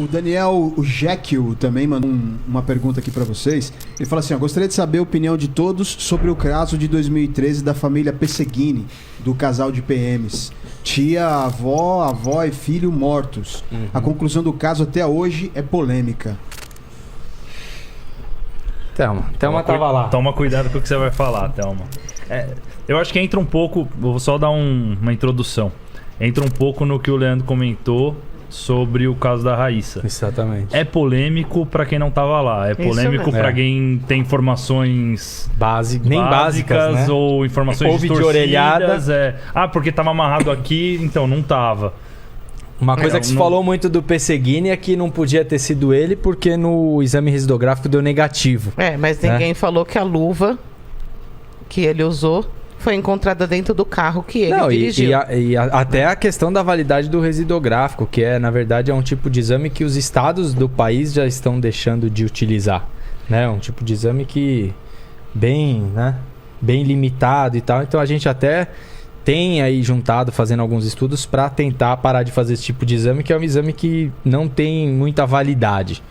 O Daniel Jekyll também mandou uma pergunta aqui pra vocês. Ele fala assim, gostaria de saber a opinião de todos sobre o caso de 2013 da família Pesseguini, do casal de PMs. Tia, avó e filho mortos. A conclusão do caso até hoje é polêmica. Thelma tava lá. Toma cuidado com o que você vai falar, Thelma. Eu acho que entra um pouco... Vou só dar uma introdução. Entra um pouco no que o Leandro comentou sobre o caso da Raíssa. Exatamente. É polêmico pra quem não tava lá. É polêmico pra quem tem informações nem básicas, né? Ou informações Ouve distorcidas. De orelhada. Porque tava amarrado aqui, então não tava. Uma coisa que se falou muito do Pesseguini é que não podia ter sido ele porque no exame residográfico deu negativo. Mas ninguém falou que a luva que ele usou foi encontrada dentro do carro que ele dirigiu. Até a questão da validade do residográfico, que na verdade é um tipo de exame que os estados do país já estão deixando de utilizar. Né? Um tipo de exame que bem limitado e tal. Então a gente até tem aí juntado, fazendo alguns estudos para tentar parar de fazer esse tipo de exame, que é um exame que não tem muita validade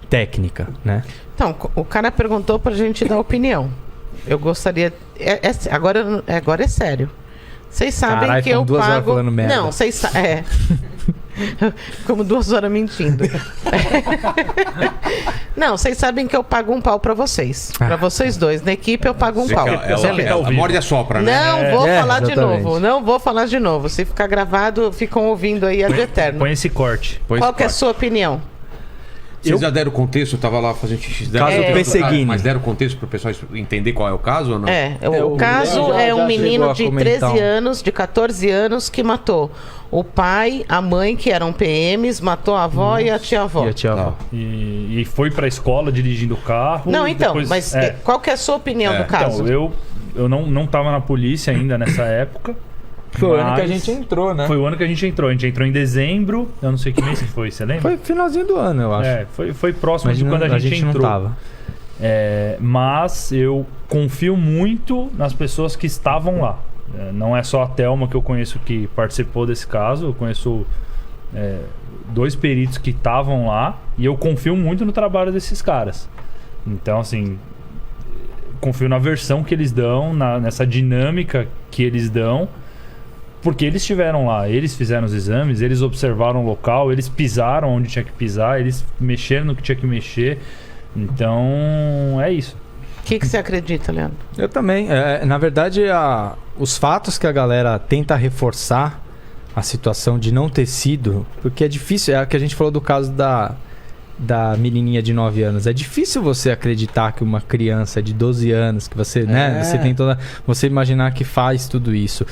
técnica, né? Então, o cara perguntou pra gente dar opinião. Eu gostaria... Agora é sério. Vocês sabem que eu pago... 2 horas falando merda. Não, vocês sabem... Como 2 horas mentindo. Não, vocês sabem que eu pago um pau pra vocês. Pra vocês dois. Na equipe eu pago um pau. A morde a sopra, né? Não vou falar de novo. Não vou falar de novo. Se ficar gravado, ficam ouvindo aí a de eterno. Põe esse corte. Qual que é a sua opinião? Eles já deram contexto, eu tava lá fazendo xixi. Caso do Pesseguini. Mas deram contexto pro pessoal entender qual é o caso ou não? O caso é um menino de 13 anos, de 14 anos, que matou o pai, a mãe, que eram PMs, matou a avó e a tia-avó. E foi pra escola dirigindo o carro. Não, então, depois, mas qual que é a sua opinião do caso? Então, eu não tava na polícia ainda nessa época. Foi o ano que a gente entrou, né? Foi o ano que a gente entrou. A gente entrou em dezembro. Eu não sei que mês que foi, você lembra? Foi finalzinho do ano, eu acho. Foi próximo de quando a gente entrou. Não tava. Mas eu confio muito nas pessoas que estavam lá. Não é só a Thelma que eu conheço que participou desse caso. Eu conheço 2 peritos que estavam lá. E eu confio muito no trabalho desses caras. Então, assim... Confio na versão que eles dão, nessa dinâmica que eles dão. Porque eles estiveram lá, eles fizeram os exames, eles observaram o local, eles pisaram onde tinha que pisar, eles mexeram no que tinha que mexer. Então, é isso. O que você acredita, Leandro? Eu também. Na verdade, os fatos que a galera tenta reforçar a situação de não ter sido... Porque é difícil, é o que a gente falou do caso da menininha de 9 anos. É difícil você acreditar que uma criança de 12 anos, que você, você tem você imaginar que faz tudo isso.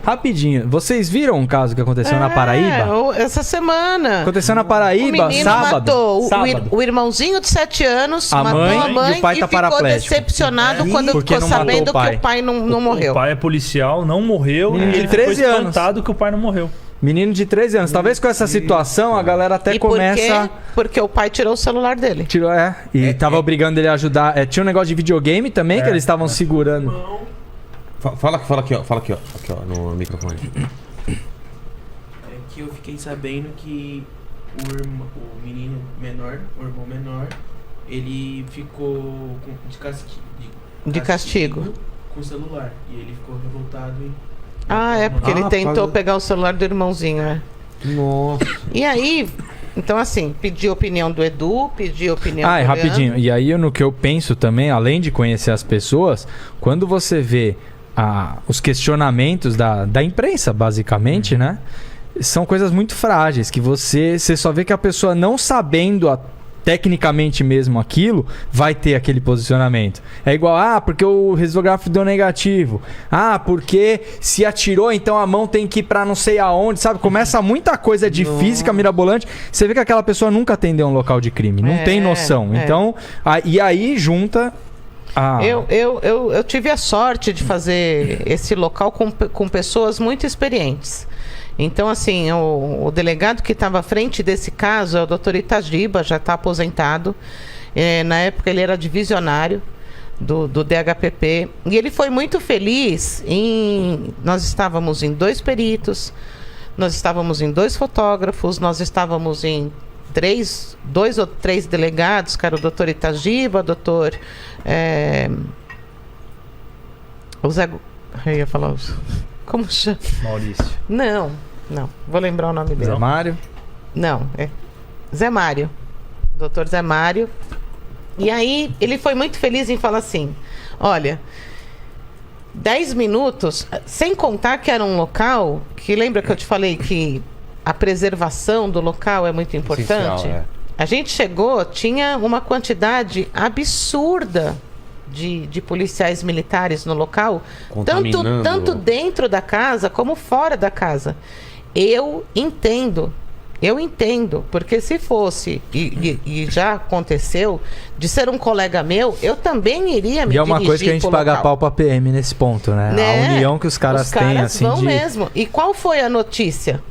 Rapidinho, vocês viram um caso que aconteceu na Paraíba? Essa semana. Aconteceu na Paraíba, o menino sábado. Matou o irmãozinho de 7 anos, matou a mãe e o pai tá ficou paraplégico. Decepcionado quando ficou sabendo que o pai não morreu. O pai é policial, não morreu. Menino e de ele 13 ficou anos. espantado que o pai não morreu. Menino de 13 anos. Talvez com essa situação a galera até começa... Porque o pai tirou o celular dele. Tava obrigando ele a ajudar. Tinha um negócio de videogame também que eles estavam segurando. Fala aqui, ó, no microfone. É que eu fiquei sabendo que o menino menor, o irmão menor, ele ficou de castigo com o celular. E ele ficou revoltado porque ele tentou pegar o celular do irmãozinho, Nossa. E aí, então assim, pedi opinião do Edu, pedi opinião do rapidinho. Leandro. E aí, no que eu penso também, além de conhecer as pessoas, quando você vê os questionamentos da imprensa, basicamente, né? São coisas muito frágeis, que você só vê que a pessoa não sabendo tecnicamente mesmo aquilo, vai ter aquele posicionamento. É igual, porque o residográfico deu negativo. Porque se atirou, então a mão tem que ir pra não sei aonde, sabe? Começa muita coisa de física mirabolante. Você vê que aquela pessoa nunca atendeu um local de crime, não tem noção. Então, e aí junta... Eu tive a sorte de fazer esse local com pessoas muito experientes. Então, assim, o delegado que estava à frente desse caso é o Dr. Itagiba, já está aposentado. Na época ele era divisionário do DHPP. E ele foi muito feliz nós estávamos em 2 peritos, nós estávamos em 2 fotógrafos, nós estávamos em dois ou três delegados, que era o doutor Itagiba, o doutor... o Zé... Eu ia falar... Como chama? Maurício. Não. Vou lembrar o nome dele. Zé Mário? Não, Zé Mário. Doutor Zé Mário. E aí, ele foi muito feliz em falar assim, olha, 10 minutos, sem contar que era um local, que lembra que eu te falei que a preservação do local é muito importante? Essencial, A gente chegou, tinha uma quantidade absurda de policiais militares no local, tanto dentro da casa como fora da casa. Eu entendo, porque se fosse, e já aconteceu, de ser um colega meu, eu também iria me dirigir. E é uma coisa que a gente paga pau pra PM nesse ponto, né? A união que os caras têm, assim, vão mesmo. E qual foi a notícia?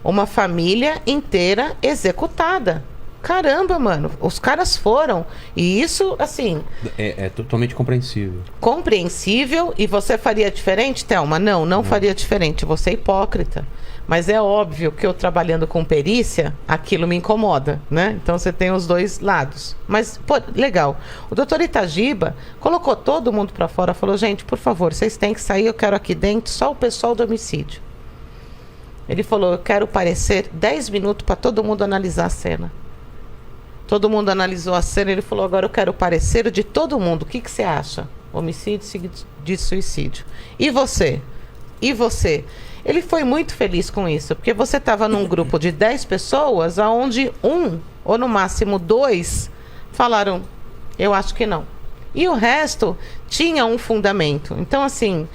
Uma família inteira executada. Caramba, mano, os caras foram. E isso, assim... É totalmente compreensível. Compreensível. E você faria diferente, Thelma? Não faria diferente. Você é hipócrita. Mas é óbvio que eu trabalhando com perícia, aquilo me incomoda, né? Então você tem os dois lados. Mas, pô, legal. O doutor Itagiba colocou todo mundo pra fora, falou, gente, por favor, vocês têm que sair, eu quero aqui dentro só o pessoal do homicídio. Ele falou, eu quero parecer 10 minutos para todo mundo analisar a cena. Todo mundo analisou a cena, ele falou, agora eu quero o parecer de todo mundo. O que você acha? Homicídio seguido de suicídio. E você? E você? Ele foi muito feliz com isso, porque você estava num grupo de 10 pessoas, onde um, ou no máximo 2, falaram, eu acho que não. E o resto tinha um fundamento. Então, assim,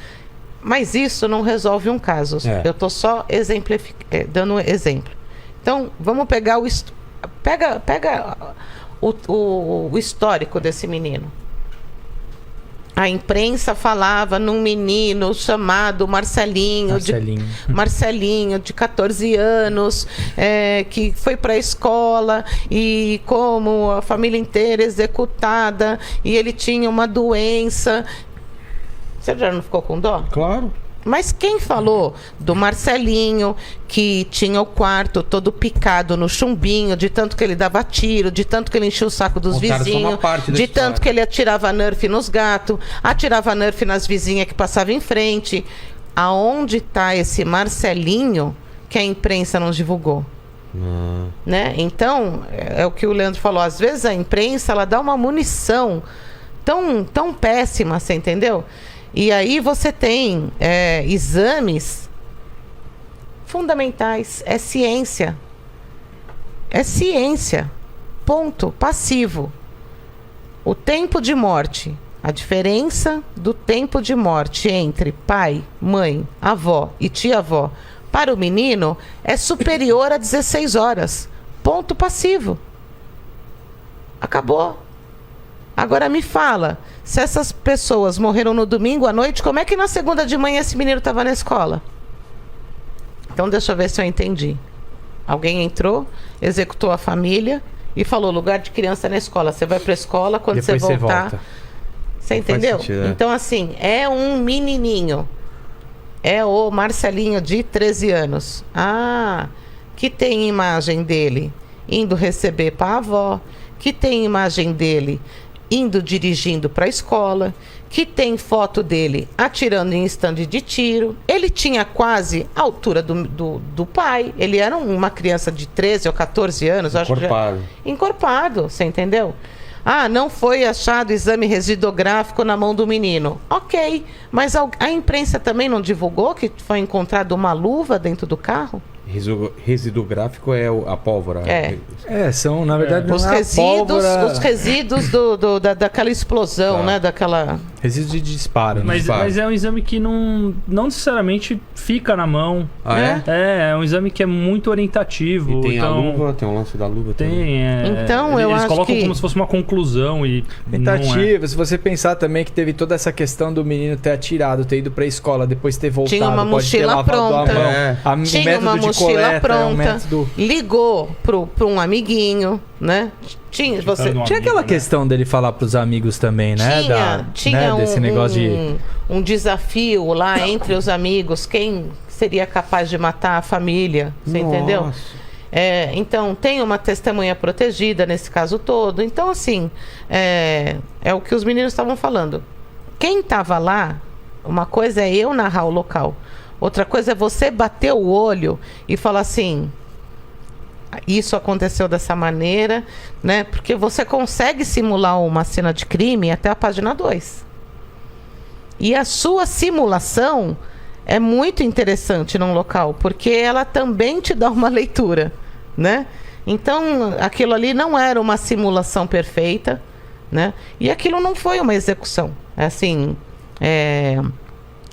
mas isso não resolve um caso. Eu estou só dando exemplo. Então, vamos pegar Pega o histórico desse menino. A imprensa falava num menino chamado Marcelinho, de 14 anos, que foi para a escola e como a família inteira executada e ele tinha uma doença. Você já não ficou com dó? Claro. Mas quem falou do Marcelinho, que tinha o quarto todo picado no chumbinho, de tanto que ele dava tiro, de tanto que ele enchia o saco dos vizinhos, de tanto que ele atirava nerf nos gatos, atirava nerf nas vizinhas que passavam em frente. Aonde está esse Marcelinho que a imprensa não divulgou? Né? Então, é o que o Leandro falou, às vezes a imprensa ela dá uma munição tão péssima, você entendeu? E aí você tem exames fundamentais. É ciência. É ciência. Ponto. Passivo. O tempo de morte. A diferença do tempo de morte entre pai, mãe, avó e tia-avó para o menino é superior a 16 horas. Ponto passivo. Acabou. Agora me fala, se essas pessoas morreram no domingo à noite, como é que na segunda de manhã esse menino estava na escola? Então deixa eu ver se eu entendi. Alguém entrou, executou a família e falou, lugar de criança na escola. Você vai para a escola, quando depois você voltar... volta. Você entendeu? Sentido, né? Então assim, é um menininho. É o Marcelinho de 13 anos. Que tem imagem dele indo receber para a avó, que tem imagem dele indo dirigindo para a escola, que tem foto dele atirando em estande de tiro. Ele tinha quase a altura do pai. Ele era uma criança de 13 ou 14 anos. Encorpado. Encorpado, você entendeu? Não foi achado exame residográfico na mão do menino. Ok, mas a imprensa também não divulgou que foi encontrado uma luva dentro do carro? Residográfico é a pólvora. São, na verdade, os resíduos daquela explosão, né? Daquela... Resíduos de disparo. Mas é um exame que não necessariamente fica na mão. É um exame que é muito orientativo. E tem então, a luva, tem o lance da luva também. Então, eu eles acho colocam que... como se fosse uma conclusão e tentativa. Se você pensar também que teve toda essa questão do menino ter atirado, ter ido pra escola, depois ter voltado, tinha uma mochila pronta. Tinha uma mochila pronta. Ligou para um amiguinho, né? Tinha aquela questão dele falar pros amigos também, né? Tinha desse negócio de... um desafio lá entre os amigos. Quem seria capaz de matar a família? Você entendeu? Então, tem uma testemunha protegida nesse caso todo. Então, assim, é o que os meninos estavam falando. Quem estava lá, uma coisa é eu narrar o local. Outra coisa é você bater o olho e falar assim... Isso aconteceu dessa maneira, né? Porque você consegue simular uma cena de crime até a página 2. E a sua simulação é muito interessante num local, porque ela também te dá uma leitura, né? Então, aquilo ali não era uma simulação perfeita, né? E aquilo não foi uma execução. Assim,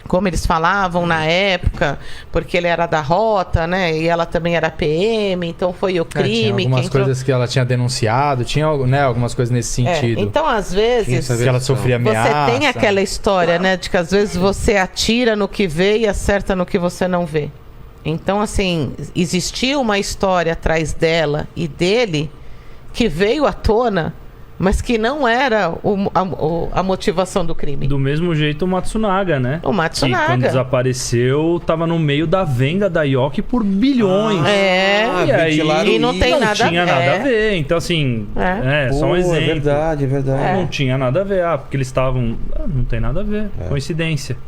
como eles falavam na época, porque ele era da rota, né? E ela também era PM, então foi o crime. Tinha algumas coisas que ela tinha denunciado, tinha, né, algumas coisas nesse sentido. Então, às vezes, que ela sofria ameaça. Você tem aquela história, né? De que às vezes você atira no que vê e acerta no que você não vê. Então, assim, existiu uma história atrás dela e dele que veio à tona, mas que não era a motivação do crime. Do mesmo jeito o Matsunaga, né? O Matsunaga. Que quando desapareceu, tava no meio da venda da Yoki por bilhões. E aí não tem nada tinha nada a ver. Então, assim, só um exemplo. É verdade, é verdade. Não tinha nada a ver. Porque eles estavam... não tem nada a ver. Coincidência.